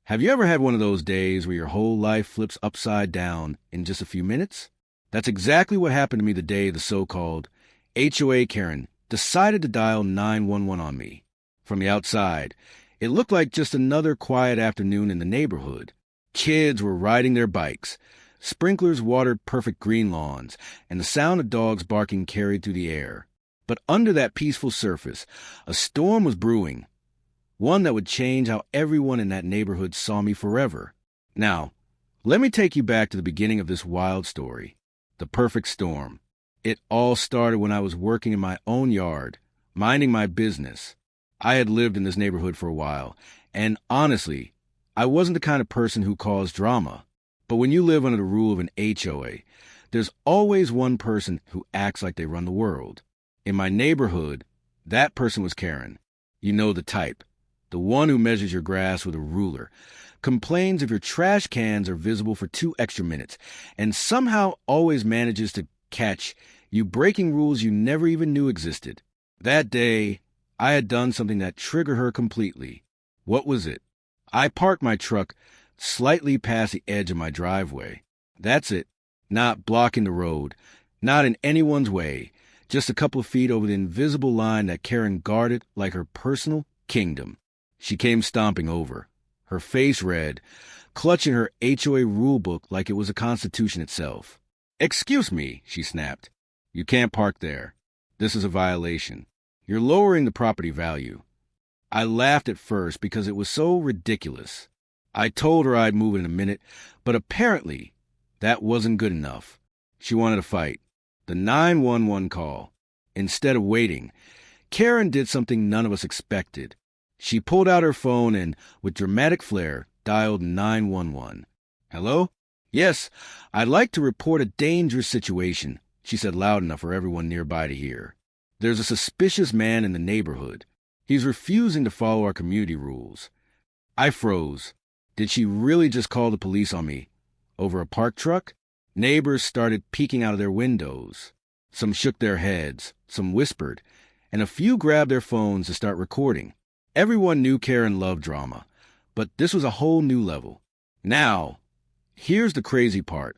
Have you ever had one of those days where your whole life flips upside down in just a few minutes? That's exactly what happened to me the day the so-called HOA Karen decided to dial 911 on me. From the outside, it looked like just another quiet afternoon in the neighborhood. Kids were riding their bikes, sprinklers watered perfect green lawns, and the sound of dogs barking carried through the air. But under that peaceful surface, a storm was brewing. One that would change how everyone in that neighborhood saw me forever. Now, let me take you back to the beginning of this wild story. The perfect storm. It all started when I was working in my own yard, minding my business. I had lived in this neighborhood for a while, and honestly, I wasn't the kind of person who caused drama. But when you live under the rule of an HOA, there's always one person who acts like they run the world. In my neighborhood, that person was Karen. You know the type. The one who measures your grass with a ruler, complains if your trash cans are visible for 2 extra minutes, and somehow always manages to catch you breaking rules you never even knew existed. That day, I had done something that triggered her completely. What was it? I parked my truck slightly past the edge of my driveway. That's it. Not blocking the road, not in anyone's way, just a couple of feet over the invisible line that Karen guarded like her personal kingdom. She came stomping over, her face red, clutching her HOA rulebook like it was a constitution itself. "Excuse me," she snapped. "You can't park there. This is a violation. You're lowering the property value." I laughed at first because it was so ridiculous. I told her I'd move in a minute, but apparently that wasn't good enough. She wanted to fight. The 911 call. Instead of waiting, Karen did something none of us expected. She pulled out her phone and, with dramatic flair, dialed 911. "Hello? Yes, I'd like to report a dangerous situation," she said loud enough for everyone nearby to hear. "There's a suspicious man in the neighborhood. He's refusing to follow our community rules." I froze. Did she really just call the police on me? Over a parked truck? Neighbors started peeking out of their windows. Some shook their heads, some whispered, and a few grabbed their phones to start recording. Everyone knew Karen loved drama, but this was a whole new level. Now, here's the crazy part.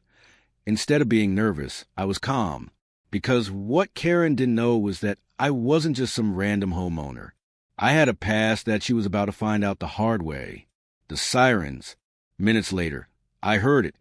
Instead of being nervous, I was calm, because what Karen didn't know was that I wasn't just some random homeowner. I had a past that she was about to find out the hard way. The sirens. Minutes later, I heard it.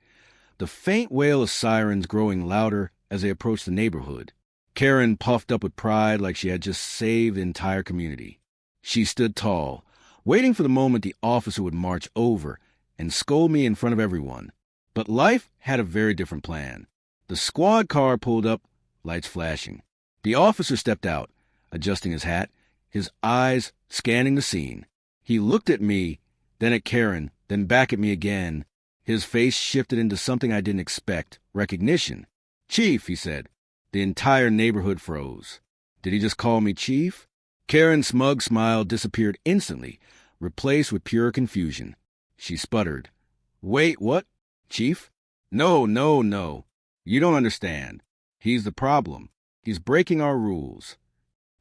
The faint wail of sirens growing louder as they approached the neighborhood. Karen puffed up with pride like she had just saved the entire community. She stood tall, waiting for the moment the officer would march over and scold me in front of everyone. But life had a very different plan. The squad car pulled up, lights flashing. The officer stepped out, adjusting his hat, his eyes scanning the scene. He looked at me, then at Karen, then back at me again. His face shifted into something I didn't expect, recognition. "Chief," he said. The entire neighborhood froze. Did he just call me Chief? Karen's smug smile disappeared instantly, replaced with pure confusion. She sputtered. "Wait, what? Chief? No. You don't understand. He's the problem. He's breaking our rules."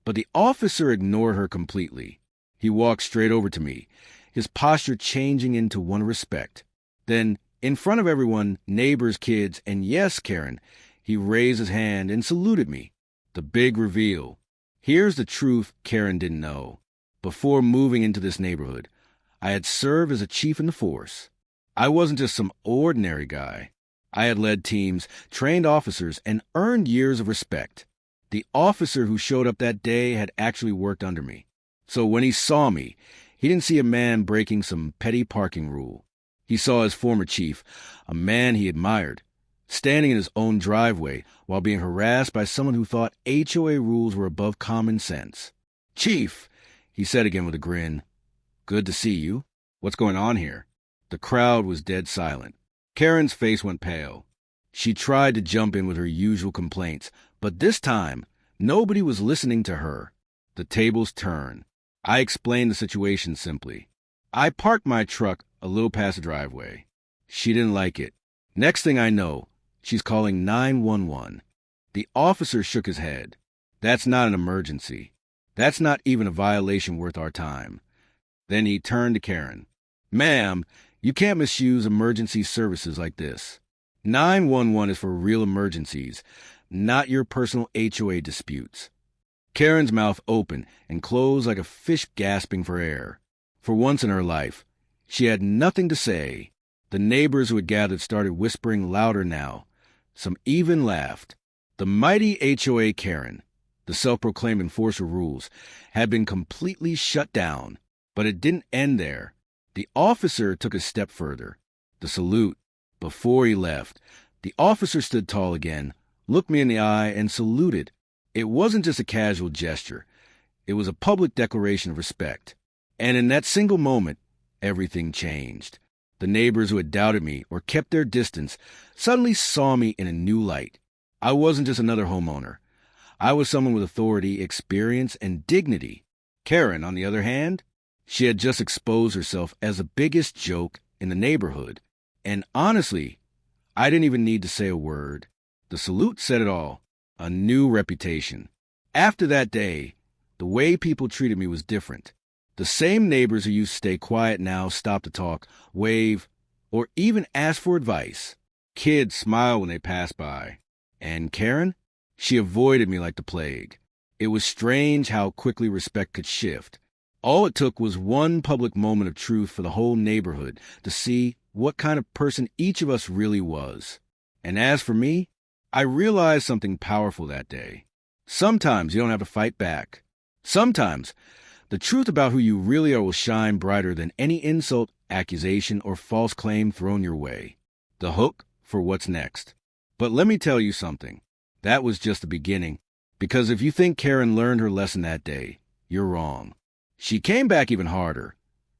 But the officer ignored her completely. He walked straight over to me, his posture changing into one of respect. Then, in front of everyone, neighbors, kids, and yes, Karen, he raised his hand and saluted me. The big reveal. Here's the truth Karen didn't know. Before moving into this neighborhood, I had served as a chief in the force. I wasn't just some ordinary guy. I had led teams, trained officers, and earned years of respect. The officer who showed up that day had actually worked under me. So when he saw me, he didn't see a man breaking some petty parking rule. He saw his former chief, a man he admired, standing in his own driveway while being harassed by someone who thought HOA rules were above common sense. "Chief," he said again with a grin. "Good to see you. What's going on here?" The crowd was dead silent. Karen's face went pale. She tried to jump in with her usual complaints, but this time, nobody was listening to her. The tables turned. I explained the situation simply. I parked my truck a little past the driveway. She didn't like it. Next thing I know, she's calling 911. The officer shook his head. "That's not an emergency. That's not even a violation worth our time." Then he turned to Karen. "Ma'am, You can't misuse emergency services like this. 911 is for real emergencies, not your personal HOA disputes. Karen's mouth opened and closed like a fish gasping for air. For once in her life, she had nothing to say. The neighbors who had gathered started whispering louder now. Some even laughed. The mighty HOA Karen, the self-proclaimed enforcer of rules, had been completely shut down. But it didn't end there. The officer took a step further. The salute. Before he left, the officer stood tall again, looked me in the eye, and saluted. It wasn't just a casual gesture. It was a public declaration of respect. And in that single moment, everything changed. The neighbors who had doubted me or kept their distance suddenly saw me in a new light. I wasn't just another homeowner. I was someone with authority, experience, and dignity. Karen, on the other hand, she had just exposed herself as the biggest joke in the neighborhood. And honestly, I didn't even need to say a word. The salute said it all. A new reputation. After that day, the way people treated me was different. The same neighbors who used to stay quiet now stopped to talk, wave, or even ask for advice. Kids smiled when they passed by. And Karen? She avoided me like the plague. It was strange how quickly respect could shift. All it took was one public moment of truth for the whole neighborhood to see what kind of person each of us really was. And as for me, I realized something powerful that day. Sometimes you don't have to fight back. Sometimes the truth about who you really are will shine brighter than any insult, accusation, or false claim thrown your way. The hook for what's next. But let me tell you something. That was just the beginning. Because if you think Karen learned her lesson that day, you're wrong. She came back even harder,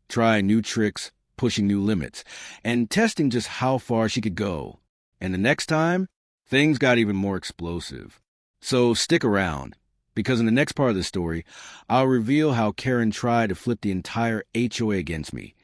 trying new tricks, pushing new limits, and testing just how far she could go. And the next time, things got even more explosive. So stick around, because in the next part of the story, I'll reveal how Karen tried to flip the entire HOA against me,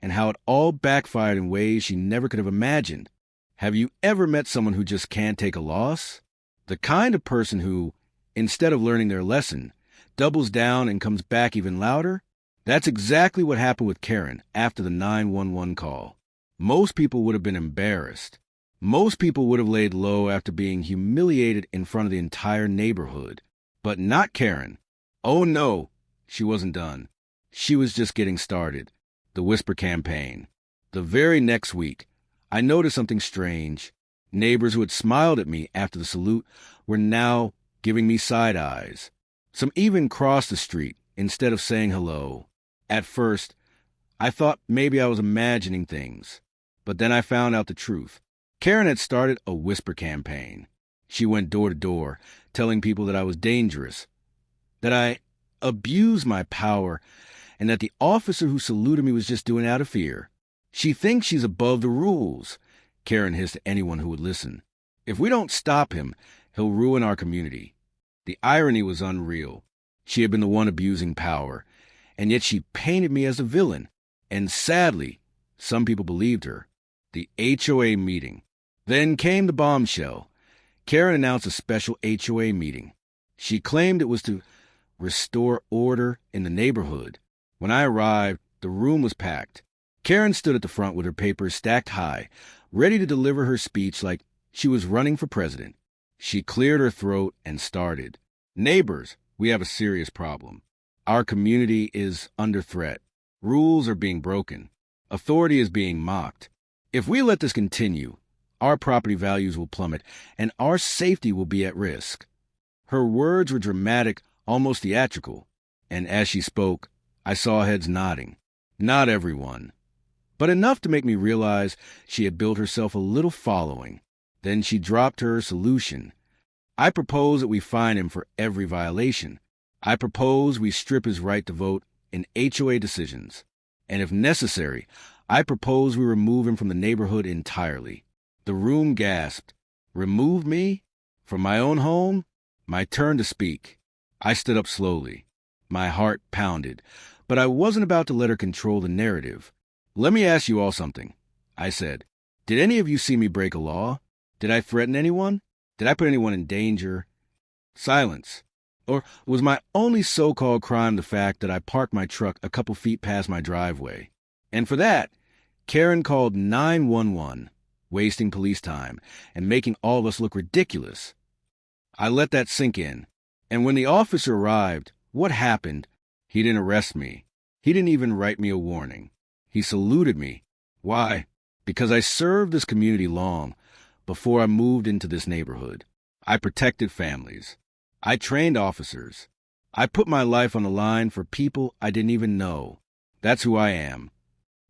and how it all backfired in ways she never could have imagined. Have you ever met someone who just can't take a loss? The kind of person who, instead of learning their lesson, doubles down and comes back even louder? That's exactly what happened with Karen after the 911 call. Most people would have been embarrassed. Most people would have laid low after being humiliated in front of the entire neighborhood. But not Karen. Oh no, she wasn't done. She was just getting started. The whisper campaign. The very next week, I noticed something strange. Neighbors who had smiled at me after the salute were now giving me side eyes. Some even crossed the street instead of saying hello. At first, I thought maybe I was imagining things. But then I found out the truth. Karen had started a whisper campaign. She went door to door, telling people that I was dangerous, that I abused my power, and that the officer who saluted me was just doing it out of fear. She thinks she's above the rules, Karen hissed to anyone who would listen. If we don't stop him, he'll ruin our community. The irony was unreal. She had been the one abusing power, and yet she painted me as a villain. And sadly, some people believed her. The HOA meeting. Then came the bombshell. Karen announced a special HOA meeting. She claimed it was to restore order in the neighborhood. When I arrived, the room was packed. Karen stood at the front with her papers stacked high, ready to deliver her speech like she was running for president. She cleared her throat and started. Neighbors, we have a serious problem. Our community is under threat. Rules are being broken. Authority is being mocked. If we let this continue, our property values will plummet and our safety will be at risk. Her words were dramatic, almost theatrical. And as she spoke, I saw heads nodding. Not everyone, but enough to make me realize she had built herself a little following. Then she dropped her solution. I propose that we fine him for every violation. I propose we strip his right to vote in HOA decisions. And if necessary, I propose we remove him from the neighborhood entirely. The room gasped. Remove me? From my own home? My turn to speak. I stood up slowly. My heart pounded, but I wasn't about to let her control the narrative. Let me ask you all something, I said. Did any of you see me break a law? Did I threaten anyone? Did I put anyone in danger? Silence. Or was my only so-called crime the fact that I parked my truck a couple feet past my driveway? And for that, Karen called 911, wasting police time and making all of us look ridiculous. I let that sink in. And when the officer arrived, what happened? He didn't arrest me. He didn't even write me a warning. He saluted me. Why? Because I served this community long before I moved into this neighborhood. I protected families. I trained officers. I put my life on the line for people I didn't even know. That's who I am.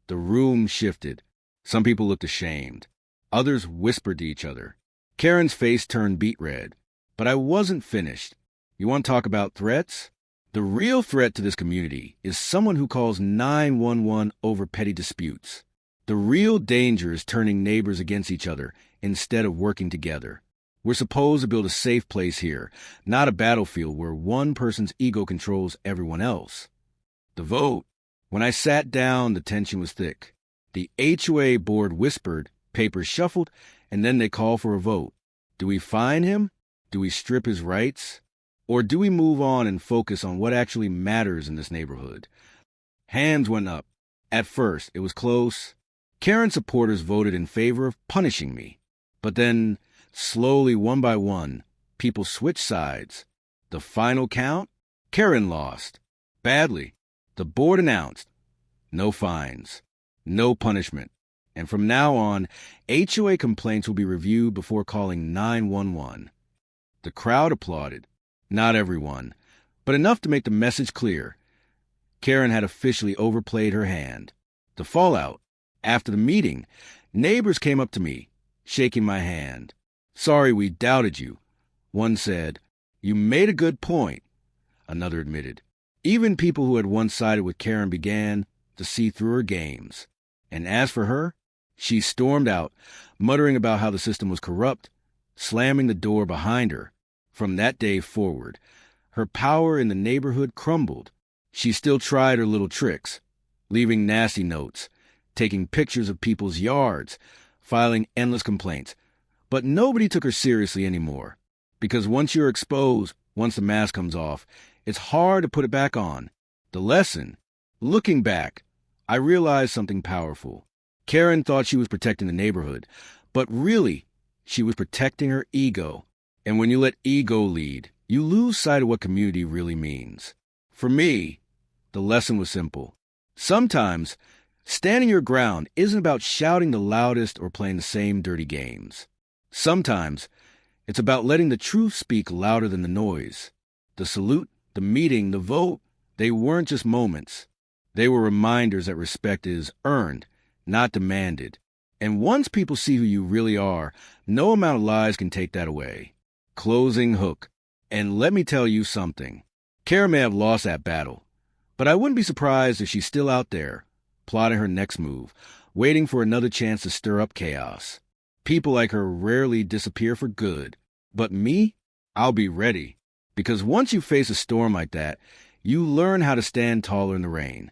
The room shifted. Some people looked ashamed. Others whispered to each other. Karen's face turned beet red. But I wasn't finished. You want to talk about threats? The real threat to this community is someone who calls 911 over petty disputes. The real danger is turning neighbors against each other instead of working together. We're supposed to build a safe place here, not a battlefield where one person's ego controls everyone else. The vote. When I sat down, the tension was thick. The HOA board whispered, papers shuffled, and then they called for a vote. Do we fine him? Do we strip his rights? Or do we move on and focus on what actually matters in this neighborhood? Hands went up. At first, it was close. Karen supporters voted in favor of punishing me. But then, slowly, one by one, people switched sides. The final count? Karen lost. Badly. The board announced, no fines, no punishment. And from now on, HOA complaints will be reviewed before calling 911. The crowd applauded. Not everyone, but enough to make the message clear. Karen had officially overplayed her hand. The fallout. After the meeting, neighbors came up to me, shaking my hand. Sorry we doubted you. One said, you made a good point. Another admitted. Even people who had once sided with Karen began to see through her games. And as for her, she stormed out, muttering about how the system was corrupt, slamming the door behind her. From that day forward, her power in the neighborhood crumbled. She still tried her little tricks, leaving nasty notes, taking pictures of people's yards, filing endless complaints. But nobody took her seriously anymore. Because once you're exposed, once the mask comes off, it's hard to put it back on. The lesson. Looking back, I realized something powerful. Karen thought she was protecting the neighborhood, but really, she was protecting her ego. And when you let ego lead, you lose sight of what community really means. For me, the lesson was simple. Sometimes, standing your ground isn't about shouting the loudest or playing the same dirty games. Sometimes, it's about letting the truth speak louder than the noise. The salute, the meeting, the vote, they weren't just moments. They were reminders that respect is earned, not demanded. And once people see who you really are, no amount of lies can take that away. Closing hook. And let me tell you something. Karen may have lost that battle, but I wouldn't be surprised if she's still out there, plotting her next move, waiting for another chance to stir up chaos. People like her rarely disappear for good. But me? I'll be ready. Because once you face a storm like that, you learn how to stand taller in the rain.